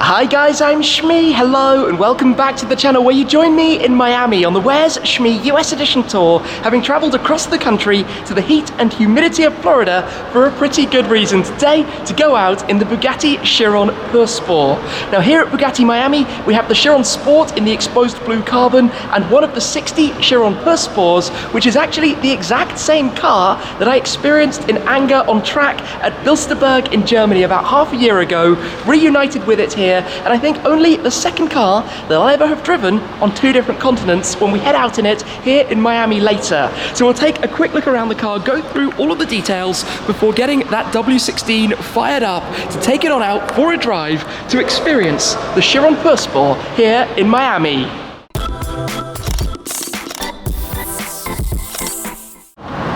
Hi guys, I'm Shmee, hello and welcome back to the channel where you join me in Miami on the Where's Shmee US Edition tour, having travelled across the country to the heat and humidity of Florida for a pretty good reason today, to go out in the Bugatti Chiron Pur Sport. Now here at Bugatti Miami, we have the Chiron Sport in the exposed blue carbon and one of the 60 Chiron Pur Sports, which is actually the exact same car that I experienced in anger on track at Bilsterberg in Germany about half a year ago, reunited with it here, and I think only the second car that I'll ever have driven on two different continents when we head out in it here in Miami later. So we'll take a quick look around the car, go through all of the details before getting that W16 fired up to take it on out for a drive to experience the Chiron Pur Sport here in Miami.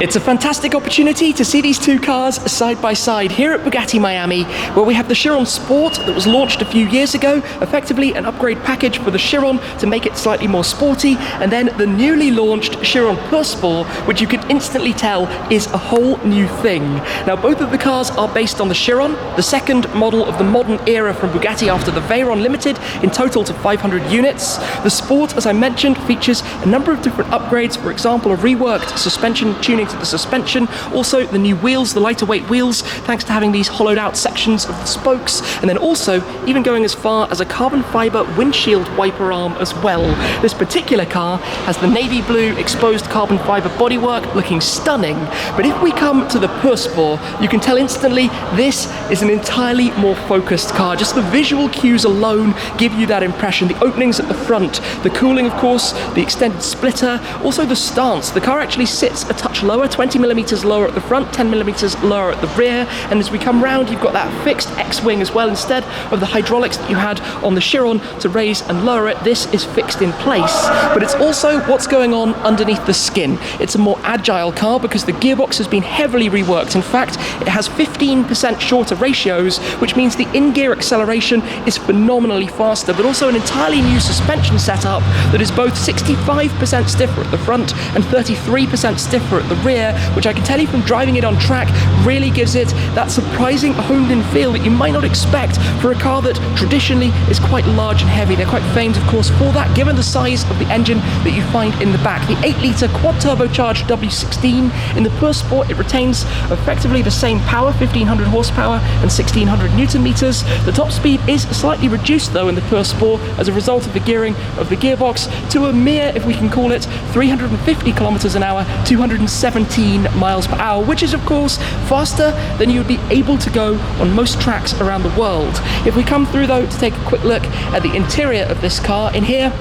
It's a fantastic opportunity to see these two cars side by side here at Bugatti Miami, where we have the Chiron Sport that was launched a few years ago, effectively an upgrade package for the Chiron to make it slightly more sporty, and then the newly launched Chiron Pur Sport, which you can instantly tell is a whole new thing. Now both of the cars are based on the Chiron, the second model of the modern era from Bugatti after the Veyron Limited, in total to 500 units. The Sport, as I mentioned, features a number of different upgrades, for example a reworked suspension tuning to the suspension, also the new wheels, the lighter weight wheels, thanks to having these hollowed out sections of the spokes, and then also even going as far as a carbon fiber windshield wiper arm as well. This particular car has the navy blue exposed carbon fiber bodywork looking stunning, but if we come to the Pur Sport, you can tell instantly this is an entirely more focused car. Just the visual cues alone give you that impression. The openings at the front, the cooling of course, the extended splitter, also the stance. The car actually sits a touch lower, 20mm lower at the front, 10mm lower at the rear, and as we come round you've got that fixed X-wing as well instead of the hydraulics that you had on the Chiron to raise and lower it. This is fixed in place, but it's also what's going on underneath the skin. It's a more agile car because the gearbox has been heavily reworked. In fact, it has 15% shorter ratios, which means the in-gear acceleration is phenomenally faster, but also an entirely new suspension setup that is both 65% stiffer at the front and 33% stiffer at the rear, which I can tell you from driving it on track really gives it that surprising honed-in feel that you might not expect for a car that traditionally is quite large and heavy. They're quite famed, of course, for that, given the size of the engine that you find in the back. The 8-litre quad-turbocharged W16 in the Pur Sport, it retains effectively the same power, 1500 horsepower and 1600 newton meters. The top speed is slightly reduced though in the Pur Sport as a result of the gearing of the gearbox to a mere, if we can call it, 350 kilometers an hour, 217 miles per hour, which is of course faster than you would be able to go on most tracks around the world. If we come through though to take a quick look at the interior of this car, in here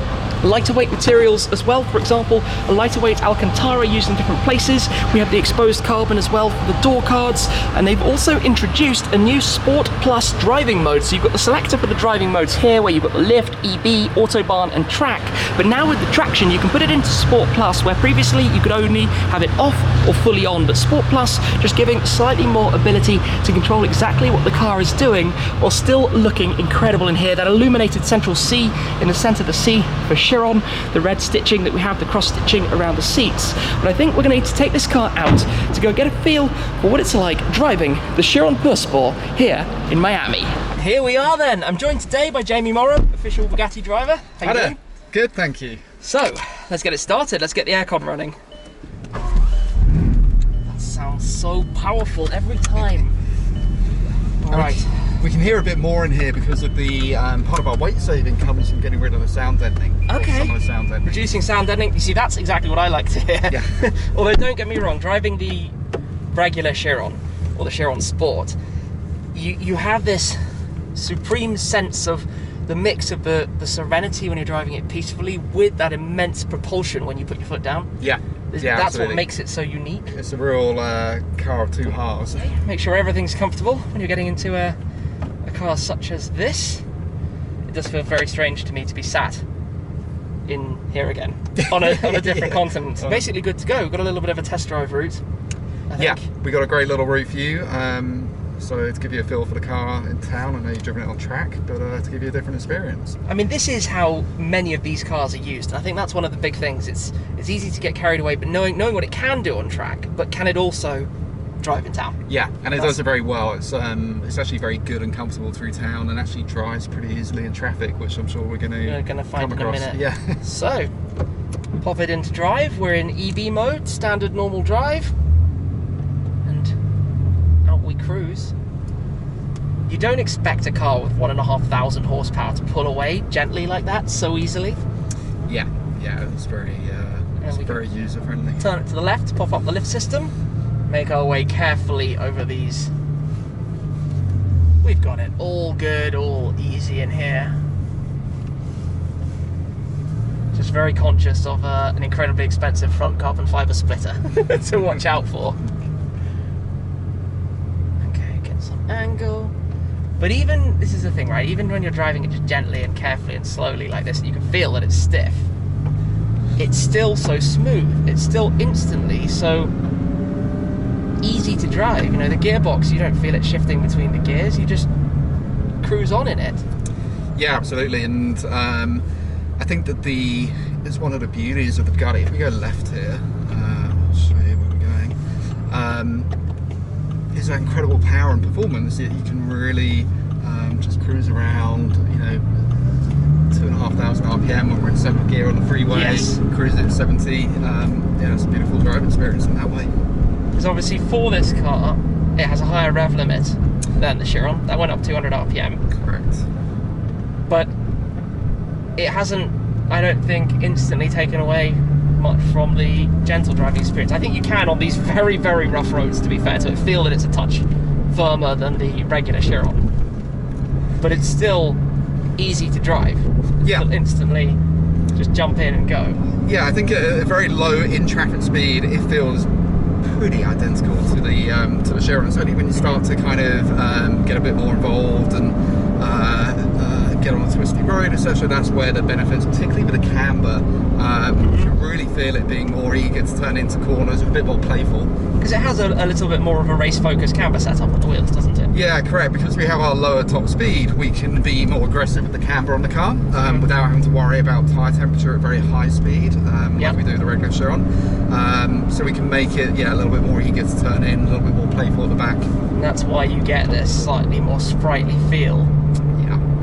lighter weight materials as well. For example, a lighter weight Alcantara used in different places. We have the exposed carbon as well for the door cards, and they've also introduced a new Sport Plus driving mode. So you've got the selector for the driving modes here, where you've got the lift, EB, autobahn and track, but now with the traction you can put it into Sport Plus, where previously you could only have it off or fully on, but Sport Plus just giving slightly more ability to control exactly what the car is doing while still looking incredible in here. That illuminated central C in the center of the C for Chiron, the red stitching that we have, the cross stitching around the seats. But I think we're going to need to take this car out to go get a feel for what it's like driving the Chiron Pur Sport here in Miami. Here we are then. I'm joined today by Jamie Morrow, official Bugatti driver. How you doing? Good, thank you. So, let's get it started. Let's get the aircon running. That sounds so powerful every time. All right. We can hear a bit more in here because of the part of our weight saving comes from getting rid of the sound deadening. Okay. Some of the sound deadening. Reducing sound deadening. You see, that's exactly what I like to hear. Yeah. Although don't get me wrong, driving the regular Chiron or the Chiron Sport, you have this supreme sense of the mix of the serenity when you're driving it peacefully with that immense propulsion when you put your foot down. Yeah. That's absolutely. what makes it so unique. It's a real car of two halves. Make sure everything's comfortable when you're getting into a car such as this. It does feel very strange to me to be sat in here again on a different continent. So basically good to go. We've got a little bit of a test drive route, I think. Yeah, we got a great little route for you. So to give you a feel for the car in town, I know you've driven it on track, but to give you a different experience. I mean, this is how many of these cars are used. I think that's one of the big things. It's easy to get carried away, but knowing what it can do on track, but can it also drive in town. Yeah, and it does it very well. It's actually very good and comfortable through town, and actually drives pretty easily in traffic, which I'm sure we're going to find in a minute. Yeah. So, pop it into drive. We're in EB mode, standard normal drive, and out we cruise. You don't expect a car with 1,500 horsepower to pull away gently like that so easily. Yeah, it's very user friendly. Turn it to the left, pop up the lift system, make our way carefully over these. We've got it all good, all easy in here. Just very conscious of an incredibly expensive front carbon fibre splitter to watch out for. Okay, get some angle. But even, this is the thing, right? Even when you're driving it just gently and carefully and slowly like this, you can feel that it's stiff. It's still so smooth. It's still instantly so easy to drive. You know, the gearbox, you don't feel it shifting between the gears. You just cruise on in it. Yeah, absolutely. And I think that it's one of the beauties of the Bugatti. If we go left here, I'll show you where we're going. Is that incredible power and performance that you can really just cruise around, you know, 2,500 RPM when we're in 7th gear on the freeway, cruising at 70. Yeah, it's a beautiful drive experience in that way. Because obviously for this car, it has a higher rev limit than the Chiron. That went up 200 RPM. Correct. But it hasn't, I don't think, instantly taken away much from the gentle driving experience. I think you can on these very, very rough roads, to be fair to it, feel that it's a touch firmer than the regular Chiron. But it's still easy to drive. Yeah. You'll instantly just jump in and go. Yeah, I think at a very low in-traffic speed, it feels pretty identical to the Chiron. Certainly when you start to kind of get a bit more involved and get on a twisty road, etc., that's where the benefits, particularly with the camber, you can really feel it being more eager to turn into corners, a bit more playful. Because it has a little bit more of a race-focused camber setup on the wheels, doesn't it? Yeah, correct. Because we have our lower top speed, we can be more aggressive with the camber on the car without having to worry about tyre temperature at very high speed, like we do the regular Chiron. So we can make it, a little bit more eager to turn in, a little bit more playful at the back. And that's why you get this slightly more sprightly feel.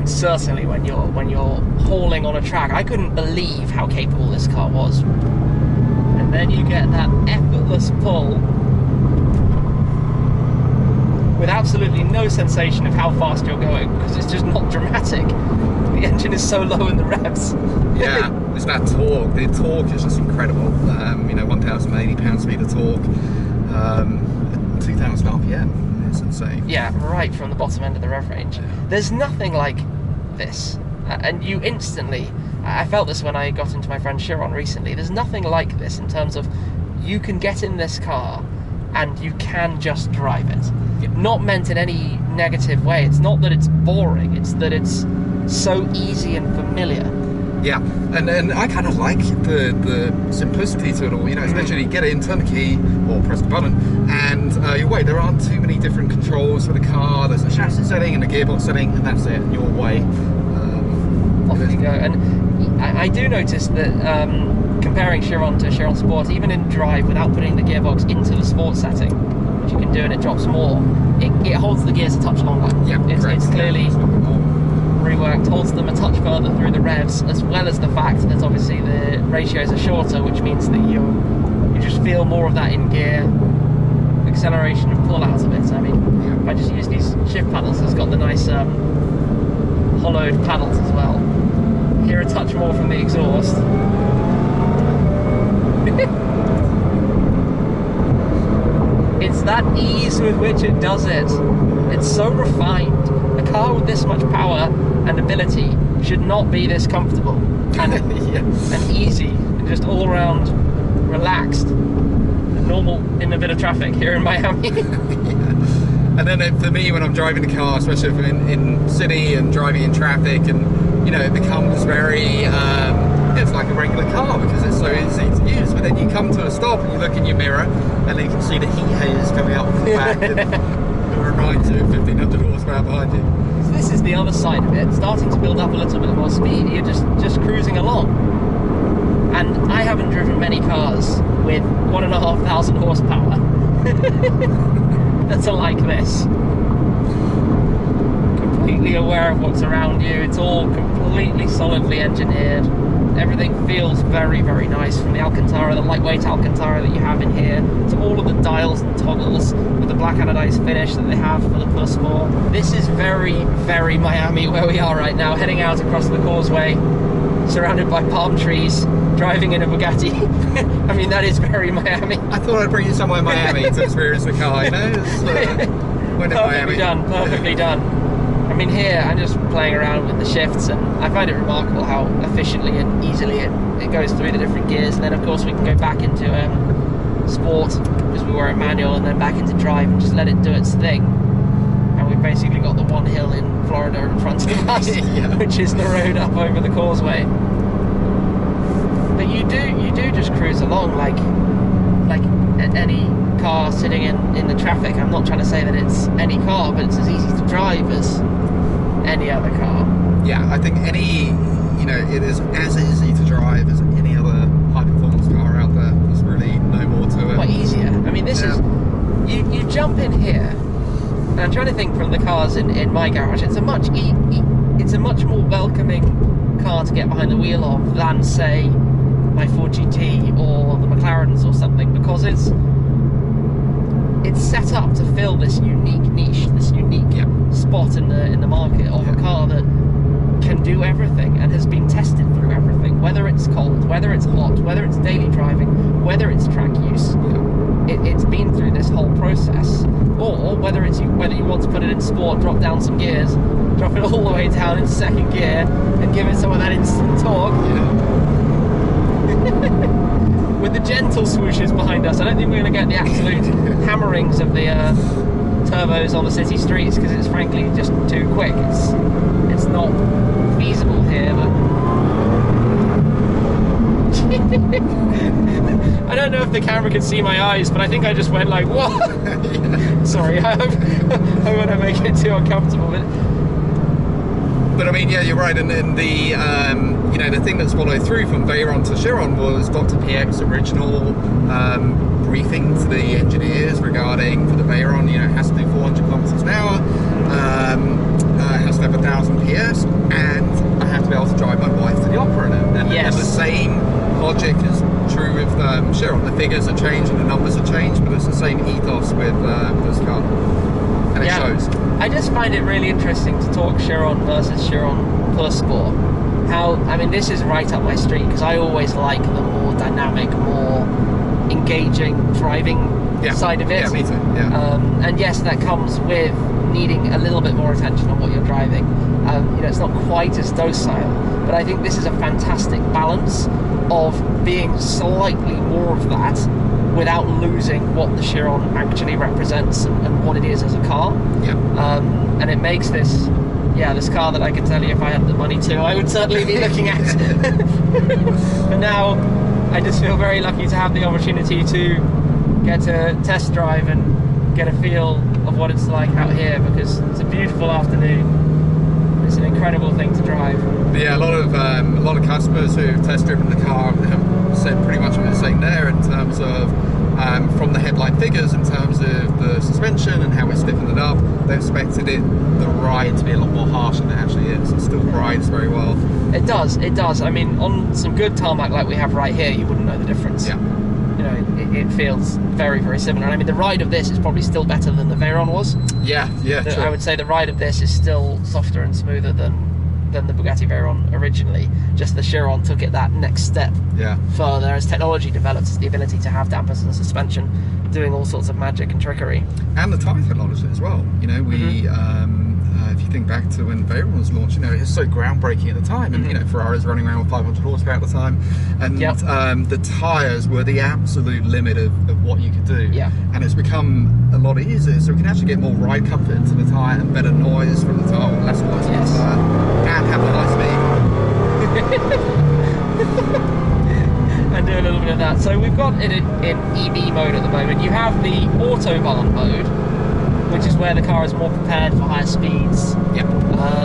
Certainly when you're hauling on a track. I couldn't believe how capable this car was. And then you get that effortless pull with absolutely no sensation of how fast you're going, because it's just not dramatic. The engine is so low in the revs. Yeah, it's that torque. The torque is just incredible. 1,080 pound-feet of torque, 2,000 RPM. It's insane. Yeah, right from the bottom end of the rev range. There's nothing like this, and you instantly, I felt this when I got into my friend Chiron recently, there's nothing like this in terms of you can get in this car and you can just drive it. Not meant in any negative way. It's not that it's boring, it's that it's so easy and familiar. Yeah, and I kind of like the simplicity to it all. It's literally get in, turn the key, or press the button, and you wait. There aren't too many different controls for the car. There's a chassis setting and a gearbox setting, and that's it. You're away. Off you go. And I do notice that comparing Chiron to Chiron Sport, even in drive without putting the gearbox into the sport setting, which you can do and it drops more, it holds the gears a touch longer. Yeah, it's clearly reworked, holds them a touch further through the revs, as well as the fact that obviously the ratios are shorter, which means that you just feel more of that in gear acceleration and pull out of it. I mean, if I just use these shift paddles, it's got the nice hollowed paddles as well. Hear a touch more from the exhaust. It's that ease with which it does it. It's so refined. A car with this much power and ability should not be this comfortable and, and easy and just all around relaxed and normal in a bit of traffic here in Miami. And then for me, when I'm driving the car, especially if I'm in city and driving in traffic, and it becomes very it's like a regular car because it's so easy to use. But then you come to a stop and you look in your mirror and then you can see the heat haze coming up from the back. It reminds you of 1,500 horsepower behind you. So this is the other side of it, starting to build up a little bit more speed. You're just cruising along. And I haven't driven many cars with 1,500 horsepower. that are like this. Completely aware of what's around you. It's all completely solidly engineered. Everything feels very, very nice, from the Alcantara, the lightweight Alcantara that you have in here, to all of the dials and toggles with the black anodized finish that they have for the Pur Sport. This is very, very Miami where we are right now, heading out across the Causeway, surrounded by palm trees, driving in a Bugatti. I mean, that is very Miami. I thought I'd bring you somewhere in Miami to experience the car, you know? When in Perfectly Miami. done, perfectly done. I mean, here I'm just playing around with the shifts, and I find it remarkable how efficiently and easily it goes through the different gears. And then of course we can go back into sport, because we were in manual, and then back into drive and just let it do its thing. And we've basically got the one hill in Florida in front of us, Yeah. which is the road up over the Causeway. But you do just cruise along like any car sitting in the traffic. I'm not trying to say that it's any car, but it's as easy to drive as any other car. Yeah, I think it is as easy to drive as any other high performance car out there. There's really no more to it. Quite easier. I mean, this is, you jump in here, and I'm trying to think from the cars in my garage, it's a much more welcoming car to get behind the wheel of than, say, my Ford GT or the McLarens or something, because it's set up to fill this unique niche, this unique spot in the market of a car that can do everything and has been tested through everything, whether it's cold, whether it's hot, whether it's daily driving, whether it's track use. It's been through this whole process. Or whether you want to put it in sport, drop down some gears, drop it all the way down in second gear and give it some of that instant torque. With the gentle swooshes behind us. I don't think we're going to get the absolute hammerings of the turbos on the city streets, because it's frankly just too quick. It's not feasible here, but I don't know if the camera can see my eyes, but I think I just went like, what? Sorry, I hope I won't make it too uncomfortable. But I mean, yeah, you're right, and the thing that's followed through from Veyron to Chiron was Dr. PX's original briefing to the engineers regarding, for the Veyron, it has to do 400 kilometers an hour, it has to have 1,000 PS, and I have to be able to drive my wife to the opera. And the same logic is true with Chiron. The figures are changed and the numbers are changed, but it's the same ethos with this car. And it shows. I just find it really interesting to talk Chiron versus Chiron Pur Sport. This is right up my street, because I always like the more dynamic, more engaging driving side of it. Yeah, me too. Yeah. And yes, that comes with needing a little bit more attention on what you're driving. It's not quite as docile, but I think this is a fantastic balance of being slightly more of that without losing what the Chiron actually represents and what it is as a car. And it makes this car that I can tell you, if I had the money to, I would certainly be looking at. But now I just feel very lucky to have the opportunity to get to test drive and get a feel of what it's like out here, because it's a beautiful afternoon. It's an incredible thing to drive. But yeah, a lot of customers who've test driven the car have said pretty much what you're saying there, in terms of from the headline figures, in terms of the suspension and how we stiffened it up. They expected the ride to be a lot more harsh than it actually is. It still rides very well. It does. I mean, on some good tarmac like we have right here, you wouldn't know the difference. Yeah. It feels very, very similar. And I mean, the ride of this is probably still better than the Veyron was. Yeah, true. I would say the ride of this is still softer and smoother than the Bugatti Veyron originally. Just the Chiron took it that next step further as technology develops, the ability to have dampers and suspension doing all sorts of magic and trickery. And the tyre technology as well. If you think back to when Veyron was launched, it was so groundbreaking at the time, and Ferrari's running around with 500 horsepower at the time, and the tyres were the absolute limit of what you could do. And it's become a lot easier, so we can actually get more ride comfort into the tyre and better noise from the tyre, less noise from the tyre, and have the high speed. And do a little bit of that. So we've got it in EV mode at the moment. You have the Autobahn mode, which is where the car is more prepared for higher speeds,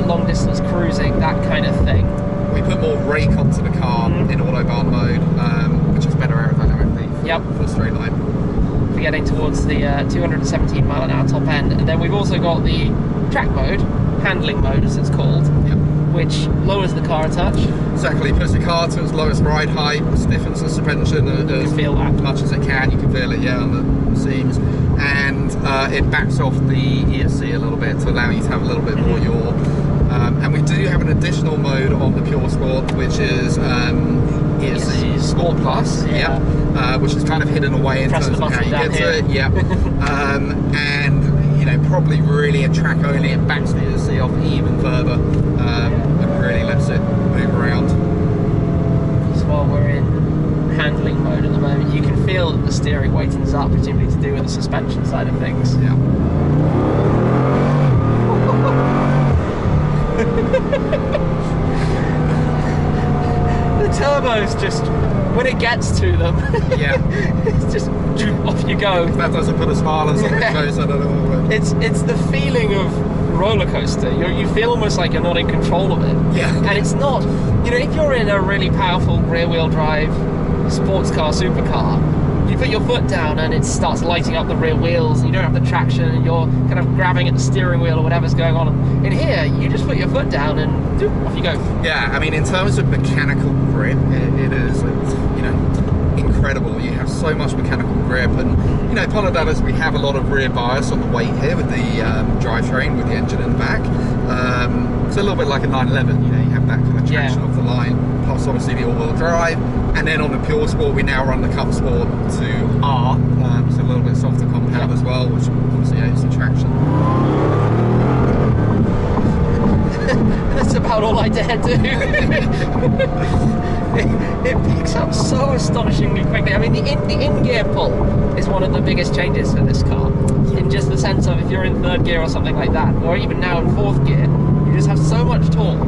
long distance cruising, that kind of thing. We put more rake onto the car in Autobahn mode, which is better aerodynamically for the straight line. for getting towards the 217 mile an hour top end. And then we've also got the track mode, handling mode as it's called, which lowers the car a touch. Exactly, puts the car to its lowest ride height, stiffens the suspension as feel that. much as it can. You can feel it, yeah, on the seams. And it backs off the ESC a little bit to allow you to have a little bit more yaw. And we do have an additional mode on the Pure Sport, which is ESC Sport Plus, which is kind of hidden away in terms of how you get to it. Yeah. And you know, probably really a track only, it backs the ESC off even further and really lets it move around. Just while we're in handling mode at the moment, you can feel that the steering weightens up, presumably to do with the suspension side of things. Yeah. The turbos just, when it gets to them, it's just off you go. If that doesn't put a smile on somebody's face, I don't know what would. It's the feeling of roller coaster. You feel almost like you're not in control of it. Yeah. And it's not, you know, if you're in a really powerful rear wheel drive sports car, supercar, you put your foot down and it starts lighting up the rear wheels and you don't have the traction and you're kind of grabbing at the steering wheel or whatever's going on. In here, you just put your foot down and off you go. Yeah, I mean, in terms of mechanical grip, it is, you know, incredible. You have so much mechanical grip, and you know, part of that is we have a lot of rear bias on the weight here with the drivetrain, with the engine in the back. It's a little bit like a 911, you know, you have that kind of traction off the line, plus obviously the all-wheel drive. And then on the Pure Sport, we now run the Cup Sport to R, so a little bit softer compound as well, which obviously aids the traction. That's about all I dare do. it picks up so astonishingly quickly. I mean, the in-gear pull is one of the biggest changes for this car. In just the sense of if you're in third gear or something like that, or even now in fourth gear, you just have so much torque.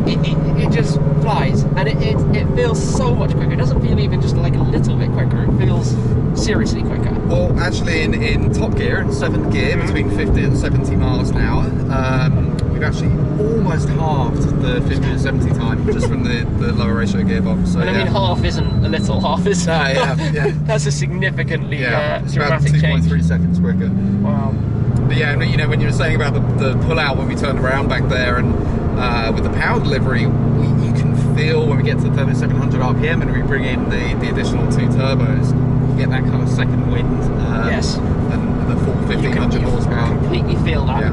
It just flies, and it feels so much quicker. It doesn't feel even just like a little bit quicker. It feels seriously quicker. Well, actually, in top gear, in seventh gear, between 50 and 70 miles an hour, we've actually almost halved the 50 to 70 time just from the lower ratio gearbox. So, and I mean, half isn't a little, half is. That's a significantly it's dramatic about change. 2.3 seconds quicker. Wow. But yeah, you know, when you were saying about the pull out when we turned around back there, and with the power delivery, you can feel when we get to 3700 RPM and we bring in the additional 2 turbos, you get that kind of second wind. Yes. And the full 1500 horsepower. You completely feel that. Yeah.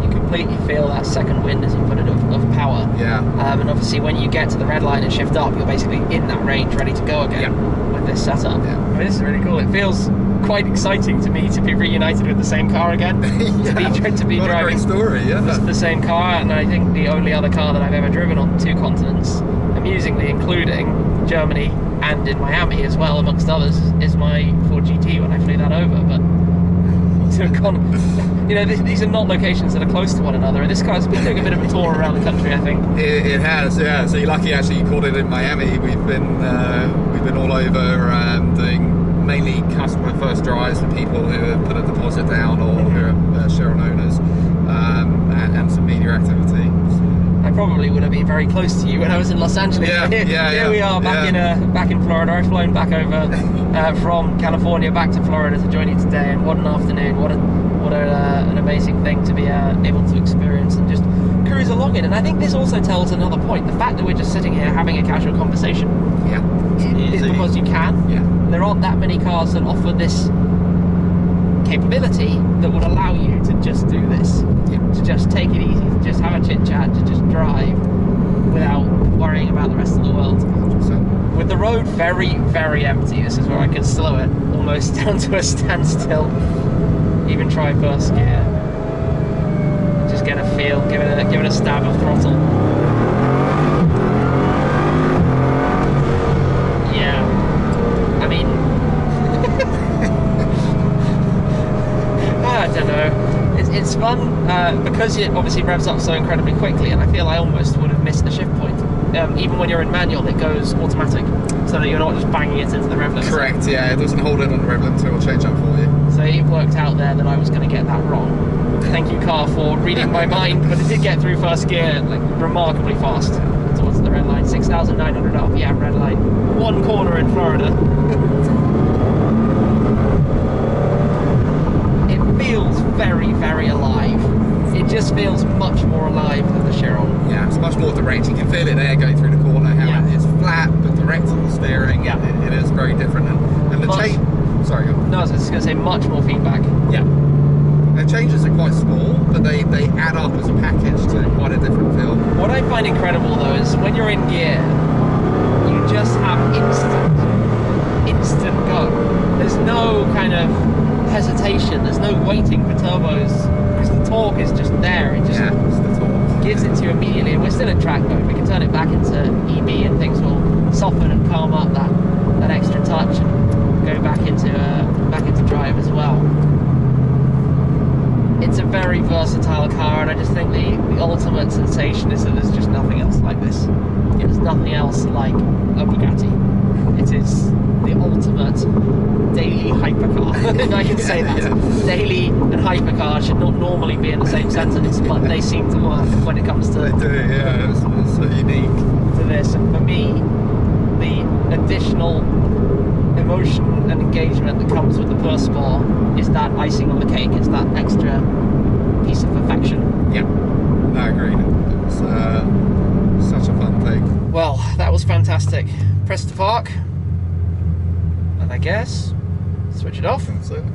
You completely feel that second wind, as you put it, of power. Yeah. And obviously, when you get to the red line and shift up, you're basically in that range, ready to go again with this setup. Yeah. I mean, this is really cool. It feels quite exciting to me to be reunited with the same car again. To be what driving a great story, the same car, and I think the only other car that I've ever driven on 2 continents, amusingly including Germany and in Miami as well, amongst others, is my Ford GT when I flew that over. But you know, these are not locations that are close to one another, and this car's been doing a bit of a tour around the country, I think. It has, yeah. So you're lucky actually you caught it in Miami. We've been all over doing mainly customer first drives for people who have put a deposit down or who are Chiron owners, and some media activity. I probably would have been very close to you when I was in Los Angeles. Here we are back in Florida. I've flown back over from California back to Florida to join you today, and what an afternoon! What an amazing thing to be able to experience and just cruise along in. And I think this also tells another point: the fact that we're just sitting here having a casual conversation. Yeah, is because you can. Yeah. There aren't that many cars that offer this capability that would allow you to just do this. To just take it easy, to just have a chit chat, to just drive without worrying about the rest of the world. 100%. With the road very, very empty, this is where I can slow it almost down to a standstill. Even try first gear. Just get a feel, give it a stab of throttle. Yeah. I mean, I don't know. It's fun because it obviously revs up so incredibly quickly, and I feel I almost would have missed the shift point. Even when you're in manual, it goes automatic, so that you're not just banging it into the rev limiter. Correct, yeah, it doesn't hold it on the rev limiter, it will change up for you. So it worked out there that I was going to get that wrong. Thank you, car, for reading my mind, but it did get through first gear like remarkably fast towards the red line. 6,900 RPM red line. One corner in Florida. very, very alive. It just feels much more alive than the Chiron. Yeah, it's much more direct. You can feel it there going through the corner, how it's flat but direct on the steering. Yeah. It is very different. And the change... Sorry, go on. No, I was just going to say much more feedback. Yeah. The changes are quite small, but they add up as a package to quite a different feel. What I find incredible though is when you're in gear, you just have instant go. There's no kind of hesitation, there's no waiting for turbos, because the torque is just there. It just it's the torque. gives it to you immediately. And we're still in track mode. We can turn it back into EB and things will soften and calm up that extra touch and go back into drive as well. It's a very versatile car, and I just think the ultimate sensation is that there's just nothing else like this. There's nothing else like a Bugatti. It is the ultimate daily hypercar, if I can say that. Yeah. Daily and hypercar should not normally be in the same sentence, but they seem to work when it comes to... They do, yeah, it's so unique. To this, and for me, the additional emotion and engagement that comes with the Pur Sport is that icing on the cake. It's that extra piece of perfection. Yeah, no, agreed. It's such a fun thing. Well, that was fantastic. Press to park, and I guess switch it off. Absolutely.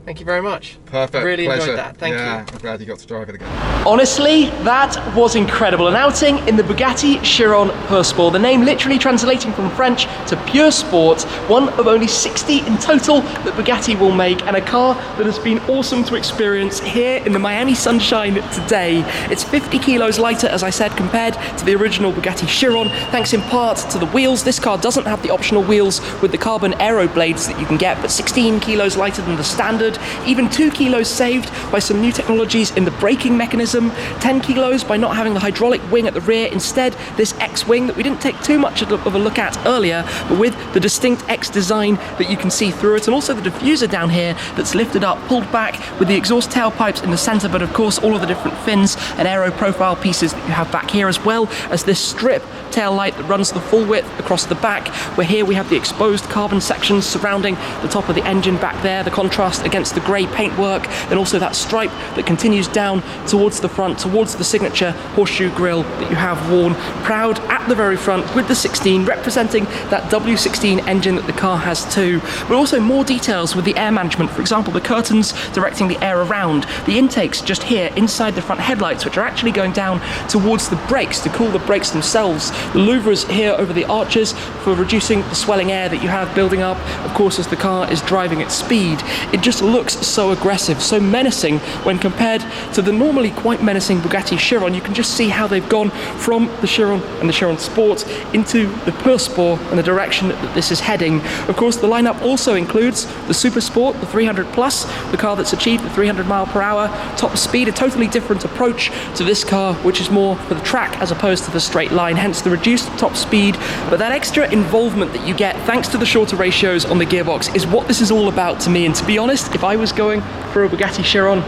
Thank you very much. Perfect. Really Pleasure. enjoyed that. Thank you. I'm glad you got to drive it again. Honestly, that was incredible. An outing in the Bugatti Chiron Pur Sport. The name literally translating from French to pure sport. One of only 60 in total that Bugatti will make, and a car that has been awesome to experience here in the Miami sunshine today. It's 50 kilos lighter, as I said, compared to the original Bugatti Chiron, thanks in part to the wheels. This car doesn't have the optional wheels with the carbon aero blades that you can get, but 16 kilos lighter than the standard. Even 2 kilos saved by some new technologies in the braking mechanism, 10 kilos by not having the hydraulic wing at the rear, instead this X-wing that we didn't take too much of a look at earlier, but with the distinct X design that you can see through it, and also the diffuser down here that's lifted up, pulled back with the exhaust tailpipes in the center, but of course all of the different fins and aero profile pieces that you have back here, as well as this strip tail light that runs the full width across the back, where here we have the exposed carbon sections surrounding the top of the engine back there, the contrast against the grey paintwork, and also that stripe that continues down towards the front, towards the signature horseshoe grille that you have worn proud at the very front with the 16, representing that W16 engine that the car has too, but also more details with the air management. For example, the curtains directing the air around, the intakes just here inside the front headlights, which are actually going down towards the brakes to cool the brakes themselves, the louvres here over the arches for reducing the swelling air that you have building up, of course, as the car is driving at speed. It just looks so aggressive, so menacing when compared to the normally quite menacing Bugatti Chiron. You can just see how they've gone from the Chiron and the Chiron Sport into the Pur Sport and the direction that this is heading. Of course, the lineup also includes the Super Sport, the 300 Plus, the car that's achieved the 300 mile per hour top speed, a totally different approach to this car, which is more for the track as opposed to the straight line, hence the reduced top speed. But that extra involvement that you get thanks to the shorter ratios on the gearbox is what this is all about to me. And to be honest, if I was going for a Bugatti Chiron,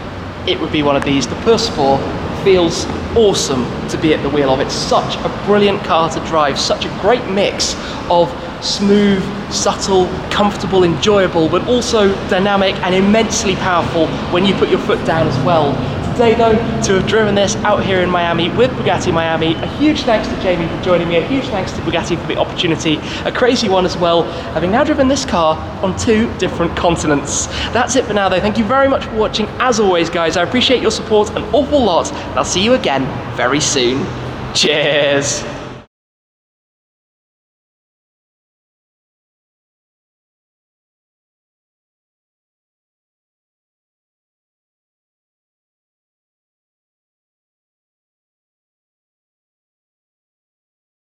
it would be one of these. The Pur Sport feels awesome to be at the wheel of. It's such a brilliant car to drive, such a great mix of smooth, subtle, comfortable, enjoyable, but also dynamic and immensely powerful when you put your foot down as well. Today though, to have driven this out here in Miami with Bugatti Miami, a huge thanks to Jamie for joining me, a huge thanks to Bugatti for the opportunity, a crazy one as well, having now driven this car on 2 different continents. That's it for now though, thank you very much for watching. As always guys, I appreciate your support an awful lot, and I'll see you again very soon. Cheers!